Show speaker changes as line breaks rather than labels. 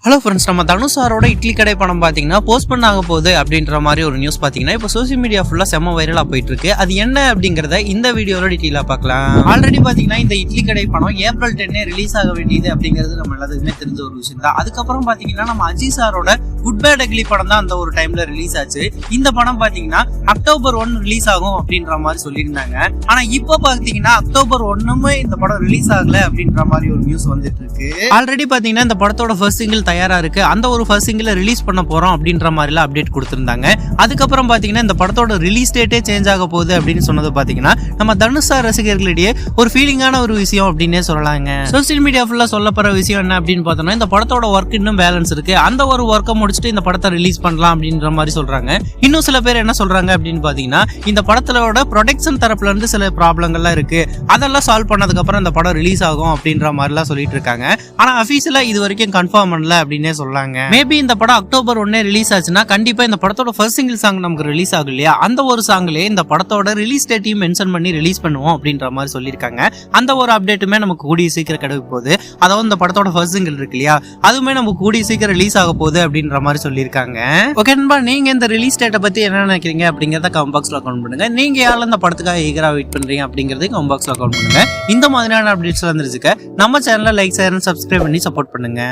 Hello friends, நம்ம தனுஷாரோட இட்லி கடை படம் பார்த்தீங்கன்னா போஸ்ட்போன் ஆக போகுது அப்படின்ற மாதிரி ஒரு நியூஸ் பார்த்தீங்கன்னா இப்போ சோசியல் மீடியா ஃபுல்லாக செம்ம வைரலாக போயிட்டு இருக்கு. அது என்ன அப்படிங்கிறத இந்த வீடியோவில் டீட்டெயிலாக பார்க்கலாம். ஆல்ரெடி பார்த்தீங்கன்னா இந்த இட்லி கடை படம் ஏப்ரல் 10 ரிலீஸ் ஆக வேண்டியது அப்படிங்கிறது நம்ம எல்லாத்துக்குமே தெரிஞ்ச ஒரு விஷயம் தான். அதுக்கப்புறம் பார்த்தீங்கன்னா நம்ம அஜித் சாரோட குட் பேட் அக்லி படம் தான் அந்த ஒரு டைம்ல ரிலீஸ் ஆச்சு. இந்த படம் பார்த்தீங்கன்னா அக்டோபர் 1 ரிலீஸ் ஆகும் அப்படின்ற மாதிரி சொல்லியிருந்தாங்க. ஆனா இப்போ பார்த்தீங்கன்னா அக்டோபர் 1 இந்த படம் ரிலீஸ் ஆகல அப்படின்ற மாதிரி ஒரு நியூஸ் வந்துட்டு இருக்கு. ஆல்ரெடி பார்த்தீங்கன்னா இந்த படத்தோட ஃபர்ஸ்ட் சிங்கிள் தயாரா இருக்கு. அந்த ஒரு ஃபர்ஸ்ட் சிங்கிள் ரிலீஸ் பண்ண போறோம் அப்படின்ற மாதிரி அப்டேட் கொடுத்திருந்தாங்க. அதுக்கப்புறம் பாத்தீங்கன்னா இந்த படத்தோட ரிலீஸ் டேட்டே சேஞ்ச் ஆக போகுது அப்படின்னு சொன்னது பாத்தீங்கன்னா நம்ம தனுஷ் சார் ரசிகர்களிடையே ஒரு ஃபீலிங்கான ஒரு விஷயம் அப்படின்னே சொல்லலாங்க. சோசியல் மீடியா ஃபுல்லா சொல்லப்படுற விஷயம் என்ன அப்படின்னு பார்த்தோம்னா இந்த படத்தோட ஒர்க் இன்னும் பேலன்ஸ் இருக்கு. அந்த ஒரு ஒர்க்கை முடிச்சுட்டு இந்த படத்தை ரிலீஸ் பண்ணலாம் அப்படின்ற மாதிரி சொல்றாங்க. இன்னும் சில பேர் என்ன சொல்றாங்க அப்படின்னு பாத்தீங்கன்னா இந்த படத்தோட ப்ரொடக்ஷன் தரப்புல இருந்து சில ப்ராப்ளங்கள்லாம் இருக்கு. அதெல்லாம் சால்வ் பண்ணதுக்கு அப்புறம் இந்த படம் ரிலீஸ் ஆகும் அப்படின்ற மாதிரி எல்லாம் சொல்லிட்டு இருக்காங்க. ஆனா அபிஷியலா இது வரைக்கும் கன்ஃபார்ம் பண்ணல அப்படின்னே சொல்லாங்க. மேபி இந்த படம் அக்டோபர் 1 ரிலீஸ் ஆச்சுன்னா கண்டிப்பா இந்த படத்தோட ஃபர்ஸ்ட் சிங்கிள் சாங் நமக்கு ரிலீஸ் ஆகும் இல்லையா, அந்த ஒரு சாங்லயே இந்த படத்தோட ரிலீஸ் டேட்டையும் மென்ஷன் பண்ணி ரிலீஸ் பண்ணுவோம் அப்படின்ற மாதிரி சொல்லியிருக்காங்க. அந்த ஒரு அப்டேட்டுமே நமக்கு கூடிய சீக்கிரம் கிடைக்க போகுது. அதாவது இந்த படத்தோட ஃபர்ஸ்ட் சிங்கிள் இருக்கு இல்லையா, அதுவுமே நமக்கு கூடிய சீக்கிரம் ரிலீஸ் ஆக போகுது அப்படின்ற மாதிரி சொல்லியிருக்காங்க. ஓகே நண்பா, நீங்க இந்த ரிலீஸ் டேட்டை பத்தி என்ன நினைக்கிறீங்க அப்படிங்கறத கமெண்ட் பாக்ஸ்ல கமெண்ட் பண்ணுங்க. நீங்க யாரெல்லாம் இந்த படத்துக்காக ஈகரா வெயிட் பண்றீங்க அப்படிங்கறத கமெண்ட் பாக்ஸ்ல கமெண்ட் பண்ணுங்க. இந்த மாதிரியான அப்டேட்ஸ் வந்துருச்சுக்க நம்ம சேனலை லைக் ஷேர் சப்ஸ்கிரைப் பண்ணி சப்போர்ட் பண்ணுங்க.